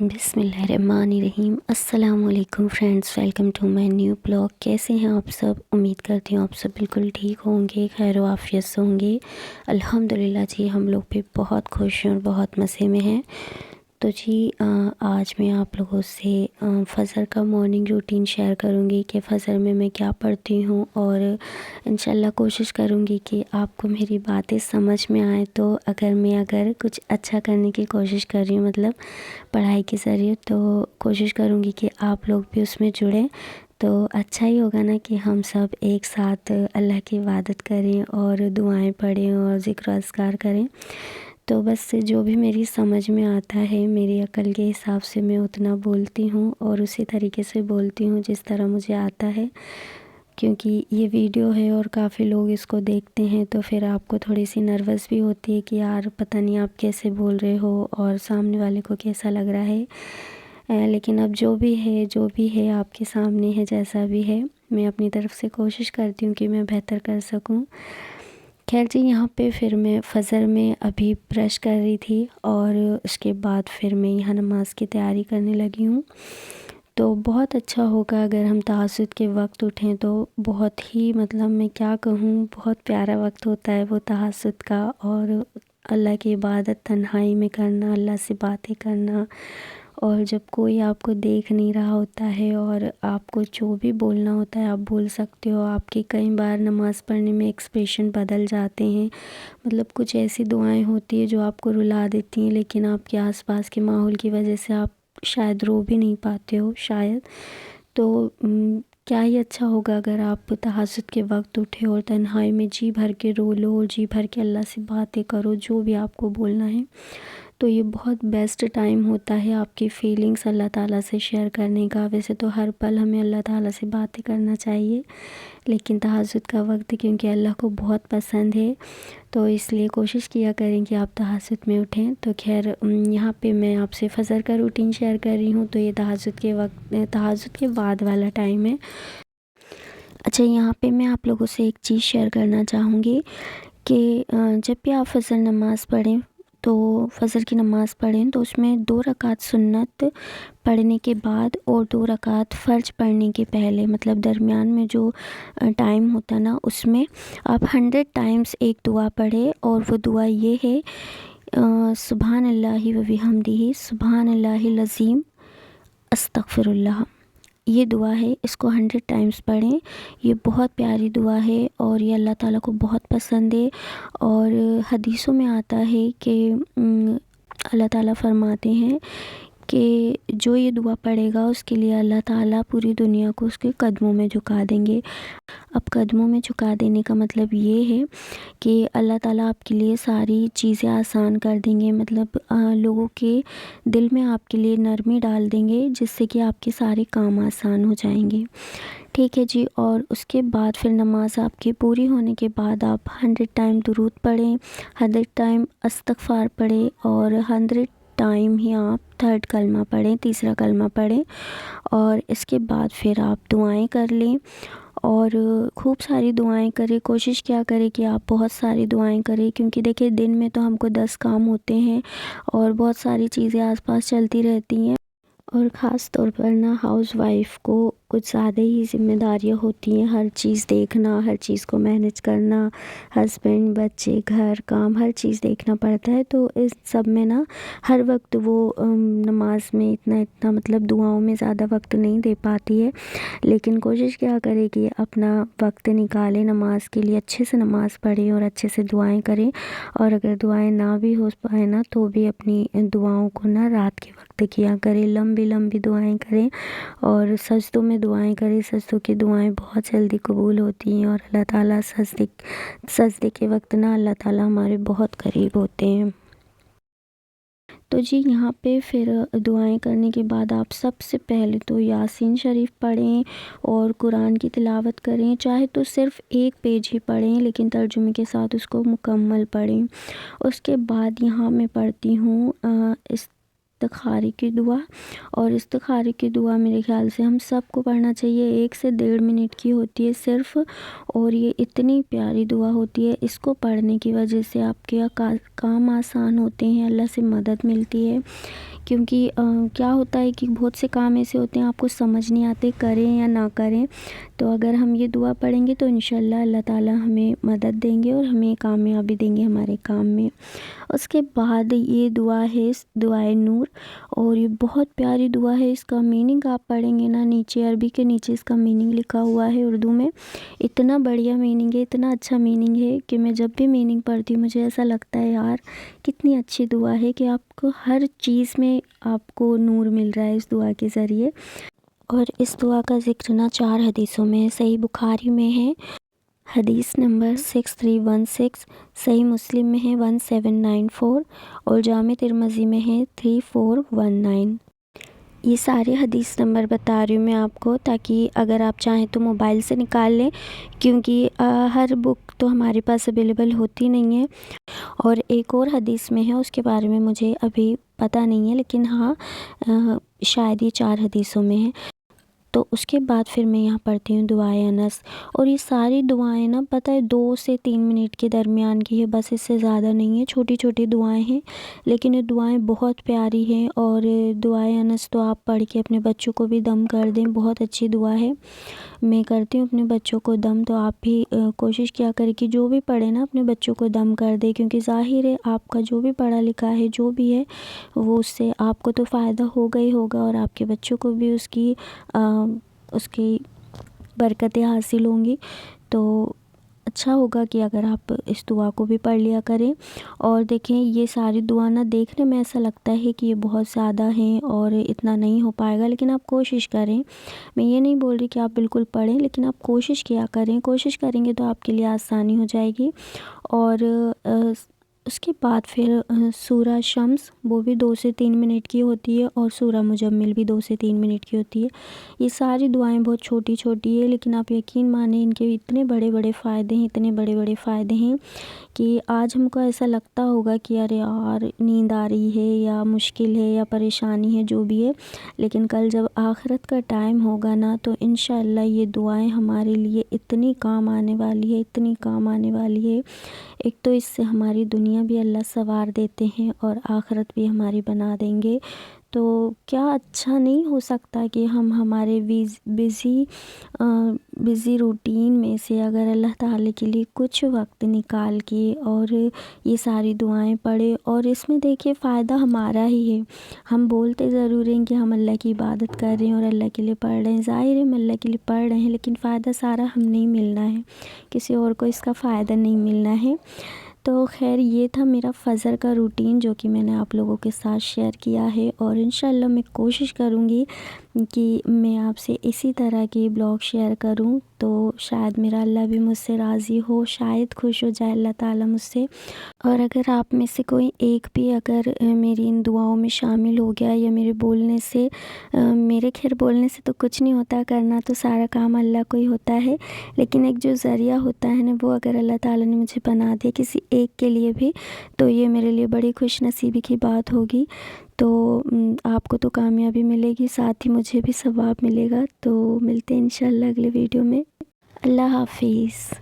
بسم اللہ الرحمن الرحیم۔ السلام علیکم friends, welcome to my new blog. کیسے ہیں آپ سب؟ امید کرتی ہوں آپ سب بالکل ٹھیک ہوں گے، خیر و عافیت سے ہوں گے۔ الحمدللہ جی، ہم لوگ بھی بہت خوش ہیں اور بہت مزے میں ہیں۔ تو جی آج میں آپ لوگوں سے فجر کا مارننگ روٹین شیئر کروں گی کہ فجر میں کیا پڑھتی ہوں، اور انشاءاللہ کوشش کروں گی کہ آپ کو میری باتیں سمجھ میں آئیں۔ تو اگر کچھ اچھا کرنے کی کوشش کر رہی ہوں، مطلب پڑھائی کے ذریعے، تو کوشش کروں گی کہ آپ لوگ بھی اس میں جڑیں، تو اچھا ہی ہوگا نا کہ ہم سب ایک ساتھ اللہ کی عبادت کریں اور دعائیں پڑھیں اور ذکر و اذکار کریں۔ تو بس جو بھی میری سمجھ میں آتا ہے، میری عقل کے حساب سے میں اتنا بولتی ہوں اور اسی طریقے سے بولتی ہوں جس طرح مجھے آتا ہے، کیونکہ یہ ویڈیو ہے اور کافی لوگ اس کو دیکھتے ہیں، تو پھر آپ کو تھوڑی سی نروس بھی ہوتی ہے کہ یار پتہ نہیں آپ کیسے بول رہے ہو اور سامنے والے کو کیسا لگ رہا ہے۔ لیکن اب جو بھی ہے آپ کے سامنے ہے، جیسا بھی ہے، میں اپنی طرف سے کوشش کرتی ہوں کہ میں بہتر کر سکوں۔ خیر جی، یہاں پہ پھر میں فجر میں ابھی برش کر رہی تھی اور اس کے بعد پھر میں یہاں نماز کی تیاری کرنے لگی ہوں۔ تو بہت اچھا ہوگا اگر ہم تہجد کے وقت اٹھیں، تو بہت ہی مطلب میں کیا کہوں، بہت پیارا وقت ہوتا ہے وہ تہجد کا، اور اللہ کی عبادت تنہائی میں کرنا، اللہ سے باتیں کرنا، اور جب کوئی آپ کو دیکھ نہیں رہا ہوتا ہے اور آپ کو جو بھی بولنا ہوتا ہے آپ بول سکتے ہو۔ آپ کی کئی بار نماز پڑھنے میں ایکسپریشن بدل جاتے ہیں، مطلب کچھ ایسی دعائیں ہوتی ہیں جو آپ کو رلا دیتی ہیں، لیکن آپ کے آس پاس کے ماحول کی وجہ سے آپ شاید رو بھی نہیں پاتے ہو شاید۔ تو کیا ہی اچھا ہوگا اگر آپ تہجد کے وقت اٹھے اور تنہائی میں جی بھر کے رو لو اور جی بھر کے اللہ سے باتیں کرو، جو بھی آپ کو بولنا ہے۔ تو یہ بہت بیسٹ ٹائم ہوتا ہے آپ کی فیلنگس اللہ تعالیٰ سے شیئر کرنے کا۔ ویسے تو ہر پل ہمیں اللہ تعالیٰ سے باتیں کرنا چاہیے، لیکن تہجد کا وقت کیونکہ اللہ کو بہت پسند ہے، تو اس لیے کوشش کیا کریں کہ آپ تہجد میں اٹھیں۔ تو خیر یہاں پہ میں آپ سے فجر کا روٹین شیئر کر رہی ہوں، تو یہ تہجد کے بعد والا ٹائم ہے۔ اچھا، یہاں پہ میں آپ لوگوں سے ایک چیز شیئر کرنا چاہوں گی کہ جب بھی آپ فجر نماز پڑھیں، تو فجر کی نماز پڑھیں تو اس میں 2 رکعت سنت پڑھنے کے بعد اور 2 رکعت فرض پڑھنے کے پہلے، مطلب درمیان میں جو ٹائم ہوتا ہے نا، اس میں آپ 100 ٹائمز ایک دعا پڑھیں، اور وہ دعا یہ ہے: سبحان اللہ و بحمدہ، سبحان اللہ العظیم، استغفر اللہ۔ یہ دعا ہے، اس کو 100 ٹائمز پڑھیں۔ یہ بہت پیاری دعا ہے اور یہ اللہ تعالیٰ کو بہت پسند ہے، اور حدیثوں میں آتا ہے کہ اللہ تعالیٰ فرماتے ہیں کہ جو یہ دعا پڑھے گا اس کے لیے اللہ تعالیٰ پوری دنیا کو اس کے قدموں میں جھکا دیں گے۔ اب قدموں میں جھکا دینے کا مطلب یہ ہے کہ اللہ تعالیٰ آپ کے لیے ساری چیزیں آسان کر دیں گے، مطلب لوگوں کے دل میں آپ کے لیے نرمی ڈال دیں گے، جس سے کہ آپ کے سارے کام آسان ہو جائیں گے۔ ٹھیک ہے جی، اور اس کے بعد پھر نماز آپ کی پوری ہونے کے بعد آپ 100 ٹائم درود پڑھیں، 100 ٹائم استغفار پڑھیں، اور 100 ٹائم ہی آپ 3rd کلمہ پڑھیں، تیسرا کلمہ پڑھیں، اور اس کے بعد پھر آپ دعائیں کر لیں، اور خوب ساری دعائیں کریں۔ کوشش کیا کریں کہ آپ بہت ساری دعائیں کریں، کیونکہ دیکھیں دن میں تو ہم کو 10 کام ہوتے ہیں اور بہت ساری چیزیں آس پاس چلتی رہتی ہیں، اور خاص طور پر نا ہاؤس وائف کو کچھ زیادہ ہی ذمہ داریاں ہوتی ہیں، ہر چیز دیکھنا، ہر چیز کو مینیج کرنا، ہسبینڈ، بچے، گھر، کام، ہر چیز دیکھنا پڑتا ہے۔ تو اس سب میں نا ہر وقت وہ نماز میں اتنا مطلب دعاؤں میں زیادہ وقت نہیں دے پاتی ہے، لیکن کوشش کیا کرے کہ اپنا وقت نکالے نماز کے لیے، اچھے سے نماز پڑھیں اور اچھے سے دعائیں کریں، اور اگر دعائیں نہ بھی ہو پائے نا تو بھی اپنی دعاؤں کو نا رات کے وقت کیا کریں، لمبی لمبی دعائیں کریں، اور سجدوں میں دعائیں کریں۔ سجدوں کی دعائیں بہت جلدی قبول ہوتی ہیں، اور اللہ تعالیٰ سجدے کے وقت نا اللہ تعالیٰ ہمارے بہت قریب ہوتے ہیں۔ تو جی یہاں پہ پھر دعائیں کرنے کے بعد آپ سب سے پہلے تو یاسین شریف پڑھیں اور قرآن کی تلاوت کریں، چاہے تو صرف 1 پیج ہی پڑھیں لیکن ترجمے کے ساتھ اس کو مکمل پڑھیں۔ اس کے بعد یہاں میں پڑھتی ہوں استخارے کی دعا، اور استخارے کی دعا میرے خیال سے ہم سب کو پڑھنا چاہیے، 1 سے 1.5 منٹ کی ہوتی ہے صرف، اور یہ اتنی پیاری دعا ہوتی ہے، اس کو پڑھنے کی وجہ سے آپ کے کام آسان ہوتے ہیں، اللہ سے مدد ملتی ہے۔ کیونکہ کیا ہوتا ہے کہ بہت سے کام ایسے ہوتے ہیں آپ کو سمجھ نہیں آتے کریں یا نہ کریں، تو اگر ہم یہ دعا پڑھیں گے تو انشاءاللہ اللہ تعالی ہمیں مدد دیں گے اور ہمیں کامیابی دیں گے ہمارے کام میں۔ اس کے بعد یہ دعا ہے دعائے نور، اور یہ بہت پیاری دعا ہے۔ اس کا میننگ آپ پڑھیں گے نا، نیچے عربی کے نیچے اس کا میننگ لکھا ہوا ہے اردو میں، اتنا بڑھیا میننگ ہے، اتنا اچھا میننگ ہے کہ میں جب بھی میننگ پڑھتی ہوں مجھے ایسا لگتا ہے یار کتنی اچھی دعا ہے کہ آپ کو ہر چیز میں آپ کو نور مل رہا ہے اس دعا کے ذریعے۔ اور اس دعا کا ذکر نا 4 حدیثوں میں ہے، صحیح بخاری میں ہے حدیث نمبر 6316، صحیح مسلم میں ہے 1794، اور جامع ترمذی میں ہے 3419۔ یہ سارے حدیث نمبر بتا رہی ہوں میں آپ کو، تاکہ اگر آپ چاہیں تو موبائل سے نکال لیں، کیونکہ ہر بک تو ہمارے پاس اویلیبل ہوتی نہیں ہے۔ اور ایک اور حدیث میں ہے، اس کے بارے میں مجھے ابھی پتہ نہیں ہے، لیکن ہاں شاید یہ 4 حدیثوں میں ہے۔ تو اس کے بعد پھر میں یہاں پڑھتی ہوں دعائے انس، اور یہ ساری دعائیں نا پتہ ہے 2 سے 3 منٹ کے درمیان کی ہے، بس اس سے زیادہ نہیں ہے، چھوٹی چھوٹی دعائیں ہیں، لیکن یہ دعائیں بہت پیاری ہیں۔ اور دعائے انس تو آپ پڑھ کے اپنے بچوں کو بھی دم کر دیں، بہت اچھی دعا ہے، میں کرتی ہوں اپنے بچوں کو دم، تو آپ بھی کوشش کیا کریں کہ جو بھی پڑھے نا اپنے بچوں کو دم کر دے، کیونکہ ظاہر ہے آپ کا جو بھی پڑھا لکھا ہے جو بھی ہے وہ اس سے آپ کو تو فائدہ ہوگا ہی ہوگا، اور آپ کے بچوں کو بھی اس کی برکتیں حاصل ہوں گی۔ تو اچھا ہوگا کہ اگر آپ اس دعا کو بھی پڑھ لیا کریں۔ اور دیکھیں یہ ساری دعا نا دیکھنے میں ایسا لگتا ہے کہ یہ بہت زیادہ ہیں اور اتنا نہیں ہو پائے گا، لیکن آپ کوشش کریں، میں یہ نہیں بول رہی کہ آپ بالکل پڑھیں، لیکن آپ کوشش کیا کریں، کوشش کریں گے تو آپ کے لیے آسانی ہو جائے گی۔ اور اس کے بعد پھر سورہ شمس، وہ بھی 2 سے 3 منٹ کی ہوتی ہے، اور سورہ مجمل بھی 2 سے 3 منٹ کی ہوتی ہے۔ یہ ساری دعائیں بہت چھوٹی چھوٹی ہیں، لیکن آپ یقین مانیں ان کے اتنے بڑے بڑے فائدے ہیں، اتنے بڑے بڑے فائدے ہیں کہ آج ہم کو ایسا لگتا ہوگا کہ ارے یار نیند آ رہی ہے یا مشکل ہے یا پریشانی ہے جو بھی ہے، لیکن کل جب آخرت کا ٹائم ہوگا نا تو انشاءاللہ یہ دعائیں ہمارے لیے اتنی کام آنے والی ہے، اتنی کام آنے والی ہے۔ ایک تو اس سے ہماری دنیا بھی اللہ سنوار دیتے ہیں اور آخرت بھی ہماری بنا دیں گے۔ تو کیا اچھا نہیں ہو سکتا کہ ہم ہمارے بزی روٹین میں سے اگر اللہ تعالیٰ کے لیے کچھ وقت نکال کے اور یہ ساری دعائیں پڑھیں، اور اس میں دیکھیے فائدہ ہمارا ہی ہے۔ ہم بولتے ضرور ہیں کہ ہم اللہ کی عبادت کر رہے ہیں اور اللہ کے لیے پڑھ رہے ہیں، ظاہر ہے ہم اللہ کے لیے پڑھ رہے ہیں، لیکن فائدہ سارا ہم نہیں ملنا ہے، کسی اور کو اس کا فائدہ نہیں ملنا ہے۔ تو خیر یہ تھا میرا فجر کا روٹین جو کہ میں نے آپ لوگوں کے ساتھ شیئر کیا ہے، اور انشاءاللہ میں کوشش کروں گی کہ میں آپ سے اسی طرح کی بلاگ شیئر کروں، تو شاید میرا اللہ بھی مجھ سے راضی ہو، شاید خوش ہو جائے اللہ تعالیٰ مجھ سے۔ اور اگر آپ میں سے کوئی ایک بھی اگر میری ان دعاؤں میں شامل ہو گیا، یا میرے بولنے سے میرے خیر بولنے سے تو کچھ نہیں ہوتا، کرنا تو سارا کام اللہ کو ہی ہوتا ہے، لیکن ایک جو ذریعہ ہوتا ہے نا وہ اگر اللہ تعالیٰ نے مجھے بنا دیا کسی ایک کے لیے بھی، تو یہ میرے لیے بڑی خوش نصیبی کی بات ہوگی۔ تو آپ کو تو کامیابی ملے گی، ساتھ ہی مجھے بھی ثواب ملے گا۔ تو ملتے ہیں انشاءاللہ اگلے ویڈیو میں۔ اللہ حافظ۔